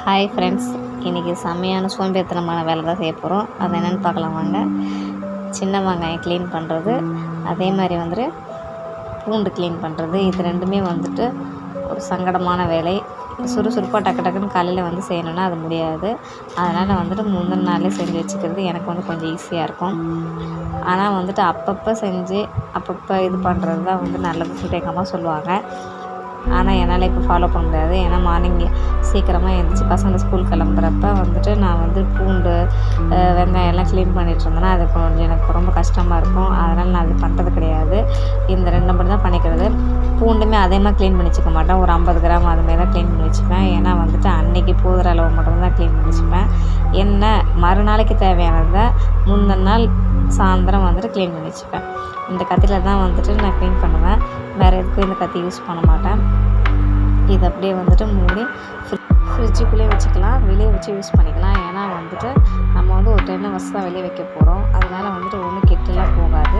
Hi friends, இன்றைக்கி செம்மையான சோம்பேறித்தனமான வேலை தான் செய்ய போகிறோம். அது என்னென்னு பார்க்கலாம் வாங்க. சின்ன வெங்காயம் க்ளீன் பண்ணுறது, அதே மாதிரி வந்துட்டு பூண்டு க்ளீன் பண்ணுறது, இது ரெண்டுமே வந்துட்டு ஒரு சங்கடமான வேலை. சுறுசுறுப்பாக டக்கு டக்குன்னு காலையில் வந்து செய்யணுன்னா அது முடியாது. அதனால் வந்துட்டு முந்தின நாளே செஞ்சு வச்சுக்கிறது எனக்கு வந்து கொஞ்சம் ஈஸியாக இருக்கும். ஆனால் வந்துட்டு அப்பப்போ செஞ்சு அப்பப்போ இது பண்ணுறது தான் வந்து நல்லது சொல்லிட்டு எங்கள் அம்மா சொல்லுவாங்க. ஆனால் என்னால் இப்போ ஃபாலோ பண்ண முடியாது. ஏன்னா மார்னிங் சீக்கிரமாக எழுந்திரிச்சி பசங்களை ஸ்கூல் கிளம்புறப்ப வந்துட்டு நான் வந்து பூண்டு வெங்காயம் எல்லாம் க்ளீன் பண்ணிகிட்டு இருந்தேன்னா அது கொஞ்சம் எனக்கு ரொம்ப கஷ்டமாக இருக்கும். அதனால் நான் அது பண்ணுறது கிடையாது. இந்த 2 மட்டும் தான் பண்ணிக்கிறது. பூண்டுமே அதே மாதிரி க்ளீன் பண்ணி வச்சுக்க மாட்டேன். ஒரு 50 கிராம் அதுமாரி தான் க்ளீன் பண்ணி வச்சுப்பேன். ஏன்னா வந்துட்டு அன்றைக்கி போகிற அளவு மட்டும்தான் க்ளீன் பண்ணி வச்சுப்பேன். என்ன மறுநாளைக்கு தேவையானதை முந்தின நாள் சாயந்தரம் வந்துட்டு க்ளீன் பண்ணி வச்சுப்பேன். இந்த கத்தியில் தான் வந்துட்டு நான் க்ளீன் பண்ணுவேன். வேறு எதுக்கும் இந்த கத்தி யூஸ் பண்ண மாட்டேன். இது அப்படியே வந்துட்டு மூடி ஃப்ரிட்ஜுக்குள்ளே வச்சுக்கலாம், வெளியே வச்சு யூஸ் பண்ணிக்கலாம். ஏன்னா வந்துட்டு நம்ம வந்து ஒரு 10 ஹவர்ஸ் தான் வெளியே வைக்க போகிறோம். அதனால் வந்துட்டு ஒன்றும் கெட்டுலாம் போகாது.